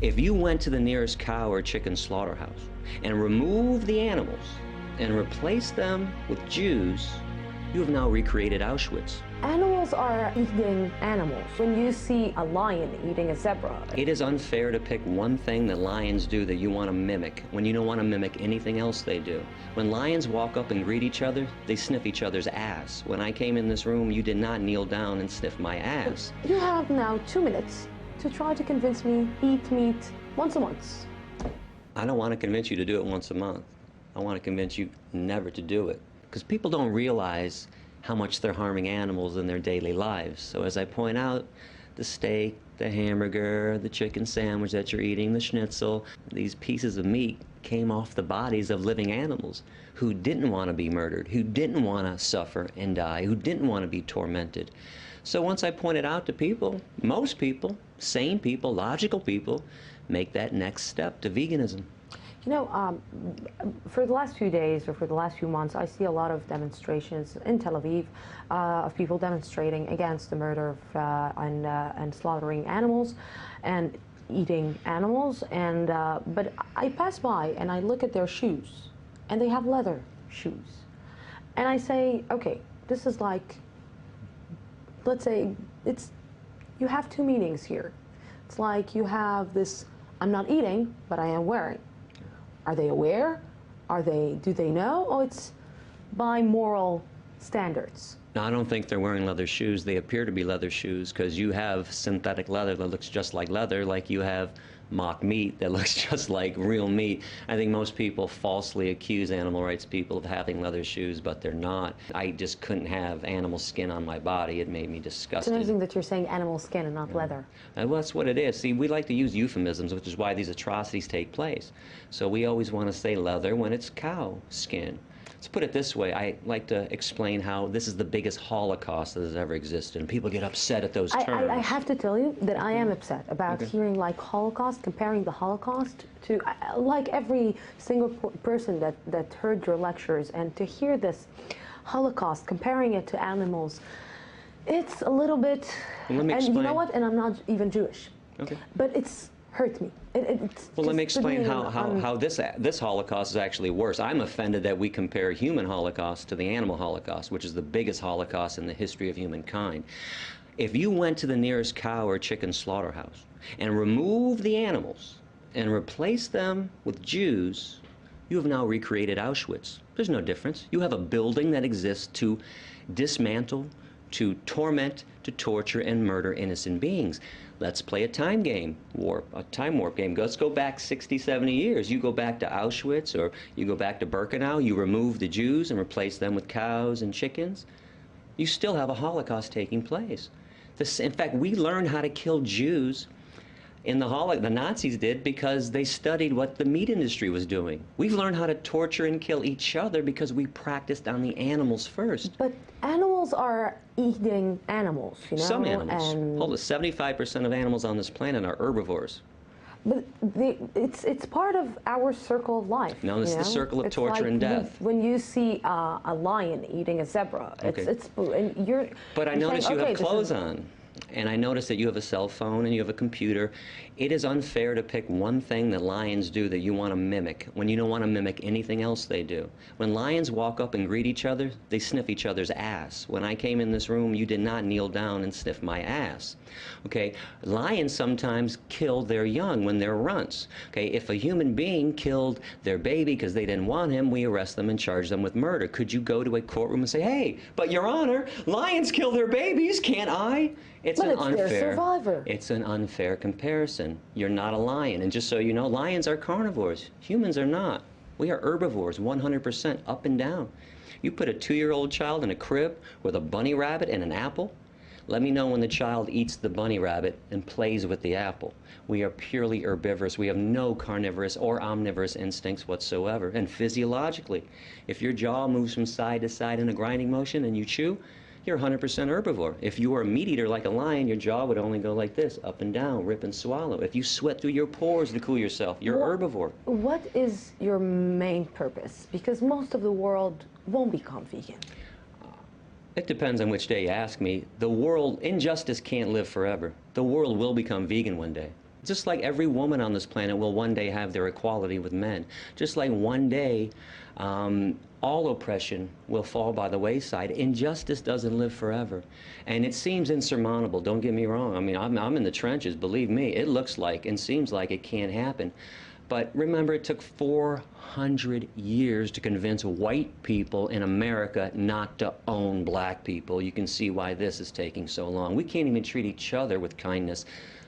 If you went to the nearest cow or chicken slaughterhouse and removed the animals and replaced them with Jews, you have now recreated Auschwitz. Animals are eating animals. When you see a lion eating a zebra, It is unfair to pick one thing that lions do that you want to mimic when you don't want to mimic anything else they do. When lions walk up and greet each other, they sniff each other's ass. When I came in this room, you did not kneel down and sniff my ass. you have now 2 minutes to try to convince me eat meat once a month. I don't want to convince you to do it once a month. I want to convince you never to do it. Because people don't realize how much they're harming animals in their daily lives. So as I point out, the steak, the hamburger, the chicken sandwich that you're eating, the schnitzel, these pieces of meat came off the bodies of living animals who didn't want to be murdered, who didn't want to suffer and die, who didn't want to be tormented. So once I pointed out to people, most people, sane people, logical people, make that next step to veganism. You know, for the last few days or for the last few months, I see a lot of demonstrations in Tel Aviv of people demonstrating against the murder of, and slaughtering animals and eating animals. And but I pass by and I look at their shoes, and they have leather shoes, and I say, okay, this is like, let's say, you have two meanings here. It's like you have this, I'm not eating, but I am wearing. Are they aware? Do they know? Oh, it's by moral standards. Now, I don't think they're wearing leather shoes. They appear to be leather shoes because you have synthetic leather that looks just like leather, like you have mock meat that looks just like real meat. I think most people falsely accuse animal rights people of having leather shoes, but they're not. I just couldn't have animal skin on my body. It made me disgusted. It's amazing that you're saying animal skin and not leather. Well, that's what it is. See, we like to use euphemisms, which is why these atrocities take place. So we always want to say leather when it's cow skin. Let's put it this way. I like to explain how this is the biggest Holocaust that has ever existed, and people get upset at those terms. I have to tell you that I am upset about hearing like Holocaust, comparing the Holocaust to, like every single person that heard your lectures, and to hear this Holocaust, comparing it to animals, it's a little bit, Well, let me and explain. you know what, and I'm not even Jewish, Okay. but it's hurt me. Well, let me explain how this Holocaust is actually worse. I'm offended that we compare human Holocaust to the animal Holocaust, which is the biggest Holocaust in the history of humankind. If you went to the nearest cow or chicken slaughterhouse and removed the animals and replaced them with Jews, you have now recreated Auschwitz. There's no difference. You have a building that exists to dismantle, to torment, to torture, and murder innocent beings. Let's play a time game, a time warp game. Let's go back 60, 70 years. You go back to Auschwitz, or you go back to Birkenau, you remove the Jews and replace them with cows and chickens. You still have a Holocaust taking place. In fact, we learned how to kill Jews in the Nazis did because they studied what the meat industry was doing. We've learned how to torture and kill each other because we practiced on the animals first. But animals are eating animals, you know? Some animals. And Hold on, 75% of animals on this planet are herbivores. but it's part of our circle of life. No, it's the circle of It's torture like and death. When you see a lion eating a zebra, Okay. and you're. But I you're notice saying, you have okay, clothes on. And I notice that you have a cell phone and you have a computer. It is unfair to pick one thing that lions do that you want to mimic when you don't want to mimic anything else they do. When lions walk up and greet each other, they sniff each other's ass. When I came in this room, you did not kneel down and sniff my ass. Okay? Lions sometimes kill their young when they're runts. Okay? If a human being killed their baby because they didn't want him, we arrest them and charge them with murder. Could you go to a courtroom and say, hey, but Your Honor, lions kill their babies, can't I? It's But an it's unfair. their survivor. It's an unfair comparison. You're not a lion. And just so you know, lions are carnivores. Humans are not. We are herbivores, 100% up and down. You put a 2-year-old child in a crib with a bunny rabbit and an apple, let me know when the child eats the bunny rabbit and plays with the apple. We are purely herbivorous. We have no carnivorous or omnivorous instincts whatsoever. And physiologically, if your jaw moves from side to side in a grinding motion and you chew, you're 100% herbivore. If you were a meat eater like a lion, your jaw would only go like this, up and down, rip and swallow. If you sweat through your pores to cool yourself, you're herbivore. What is your main purpose? Because most of the world won't become vegan. It depends on which day you ask me. The world, injustice can't live forever. The world will become vegan one day. Just like every woman on this planet will one day have their equality with men. Just like one day all oppression will fall by the wayside. Injustice doesn't live forever. And it seems insurmountable, don't get me wrong. I mean, I'm in the trenches, believe me. It looks like and seems like it can't happen. But remember, it took 400 years to convince white people in America not to own black people. You can see why this is taking so long. We can't even treat each other with kindness,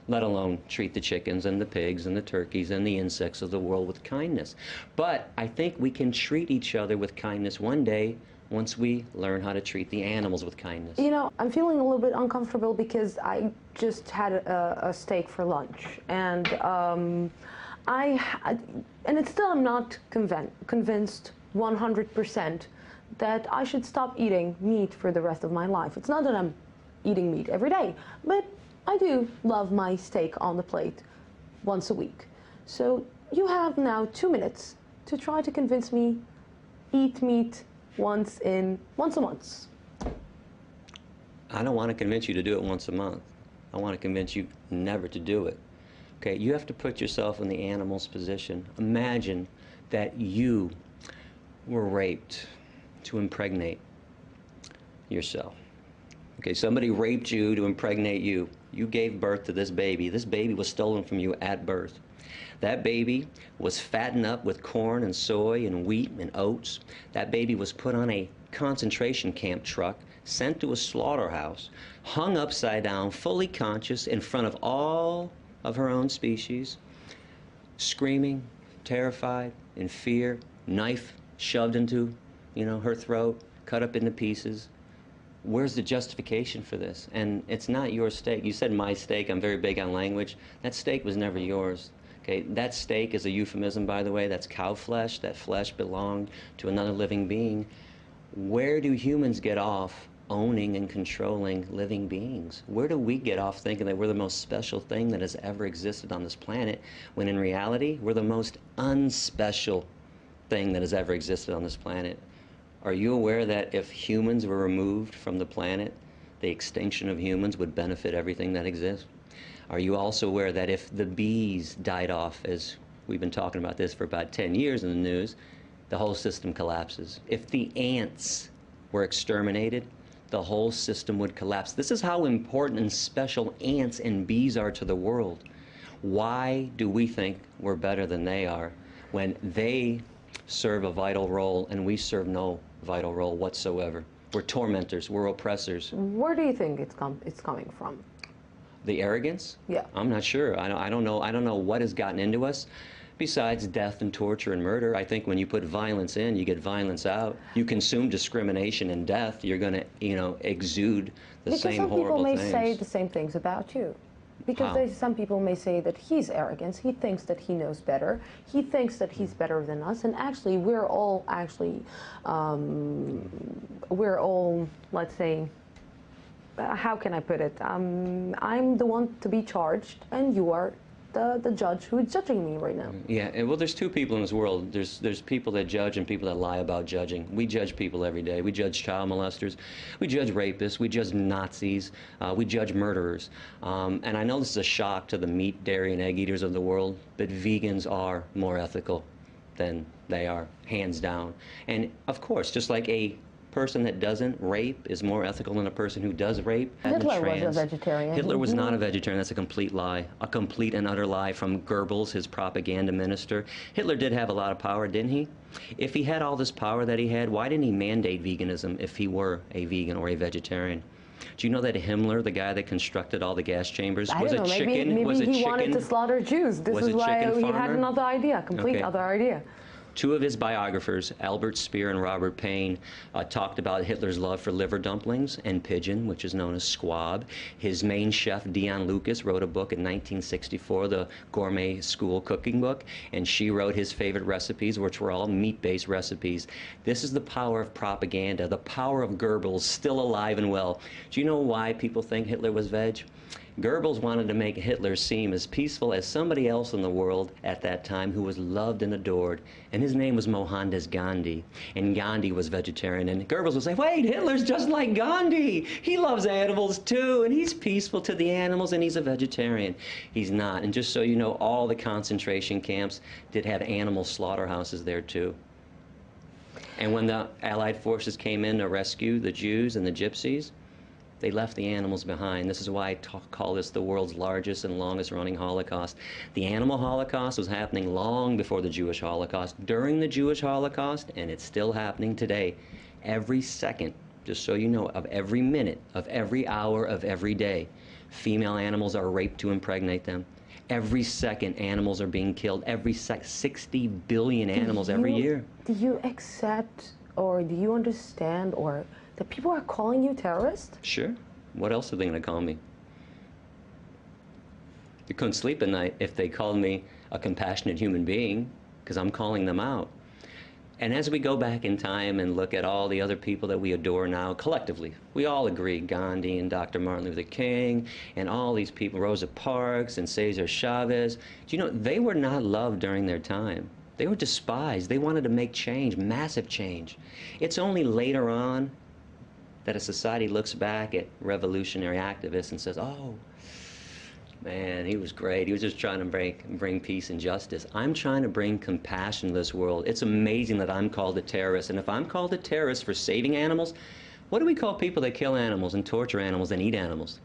let alone treat the chickens and the pigs and the turkeys and the insects of the world with kindness. But I think we can treat each other with kindness one day once we learn how to treat the animals with kindness. You know, I'm feeling a little bit uncomfortable because I just had a steak for lunch, and it's still I'm not convinced 100% that I should stop eating meat for the rest of my life. It's not that I'm eating meat every day, but I do love my steak on the plate once a week. So you have now 2 minutes to try to convince me eat meat once a month. I don't want to convince you to do it once a month. I want to convince you never to do it. Okay, you have to put yourself in the animal's position. Imagine that you were raped to impregnate yourself. Okay, somebody raped you to impregnate you. You gave birth to this baby. This baby was stolen from you at birth. That baby was fattened up with corn and soy and wheat and oats. That baby was put on a concentration camp truck, sent to a slaughterhouse, hung upside down, fully conscious in front of all of her own species, screaming, terrified, in fear, knife shoved into, her throat, cut up into pieces. Where's the justification for this? And it's not your steak. You said my steak. I'm very big on language. That steak was never yours. Okay, that steak is a euphemism, by the way. That's cow flesh. That flesh belonged to another living being. Where do humans get off owning and controlling living beings? Where do we get off thinking that we're the most special thing that has ever existed on this planet, when in reality, we're the most unspecial thing that has ever existed on this planet? Are you aware that if humans were removed from the planet, the extinction of humans would benefit everything that exists? Are you also aware that if the bees died off, as we've been talking about this for about 10 years in the news, the whole system collapses? If the ants were exterminated, the whole system would collapse. This is how important and special ants and bees are to the world. Why do we think we're better than they are when they serve a vital role and we serve no vital role whatsoever? We're tormentors, we're oppressors. Where do you think it's coming from? The arrogance? Yeah. I'm not sure. I don't know what has gotten into us. Besides death and torture and murder, I think when you put violence in, you get violence out. You consume discrimination and death, you're going to, exude the same horrible things. Because some people may say the same things about you. Because some people may say that he's arrogant, he thinks that he knows better, he thinks that he's better than us, and actually we're all let's say, how can I put it? I'm the one to be charged, and you are the judge who is judging me right now. Yeah, well, there's two people in this world. There's people that judge and people that lie about judging. We judge people every day. We judge child molesters. We judge rapists. We judge Nazis. We judge murderers. And I know this is a shock to the meat, dairy, and egg eaters of the world, but vegans are more ethical than they are, hands down. And of course, just like a person that doesn't rape is more ethical than a person who does rape. Hitler was a vegetarian. Hitler was not a vegetarian. That's a complete lie. A complete and utter lie from Goebbels, his propaganda minister. Hitler did have a lot of power, didn't he? If he had all this power that he had, why didn't he mandate veganism if he were a vegan or a vegetarian? Do you know that Himmler, the guy that constructed all the gas chambers, was a chicken? Maybe he wanted to slaughter Jews. This is why he had another idea, other idea. Two of his biographers, Albert Speer and Robert Payne, talked about Hitler's love for liver dumplings and pigeon, which is known as squab. His main chef, Dion Lucas, wrote a book in 1964, the Gourmet School Cooking Book, and she wrote his favorite recipes, which were all meat-based recipes. This is the power of propaganda, the power of Goebbels, still alive and well. Do you know why people think Hitler was veg? Goebbels wanted to make Hitler seem as peaceful as somebody else in the world at that time who was loved and adored, and his name was Mohandas Gandhi, and Gandhi was vegetarian, and Goebbels would say, wait, Hitler's just like Gandhi. He loves animals too, and he's peaceful to the animals, and he's a vegetarian. He's not, and just so you know, all the concentration camps did have animal slaughterhouses there too. And when the Allied forces came in to rescue the Jews and the Gypsies, they left the animals behind. This is why I call this the world's largest and longest running Holocaust. The animal Holocaust was happening long before the Jewish Holocaust, during the Jewish Holocaust, and it's still happening today. Every second, just so you know, of every minute, of every hour, of every day, female animals are raped to impregnate them. Every second, animals are being killed. Every 60 billion animals every year. Do you accept, or do you understand, or that people are calling you terrorist? Sure. What else are they going to call me? You couldn't sleep at night if they called me a compassionate human being, because I'm calling them out. And as we go back in time and look at all the other people that we adore now, collectively, we all agree, Gandhi and Dr. Martin Luther King, and all these people, Rosa Parks and Cesar Chavez, do you know, they were not loved during their time. They were despised. They wanted to make change, massive change. It's only later on that a society looks back at revolutionary activists and says, oh, man, he was great. He was just trying to bring peace and justice. I'm trying to bring compassion to this world. It's amazing that I'm called a terrorist. And if I'm called a terrorist for saving animals, what do we call people that kill animals and torture animals and eat animals?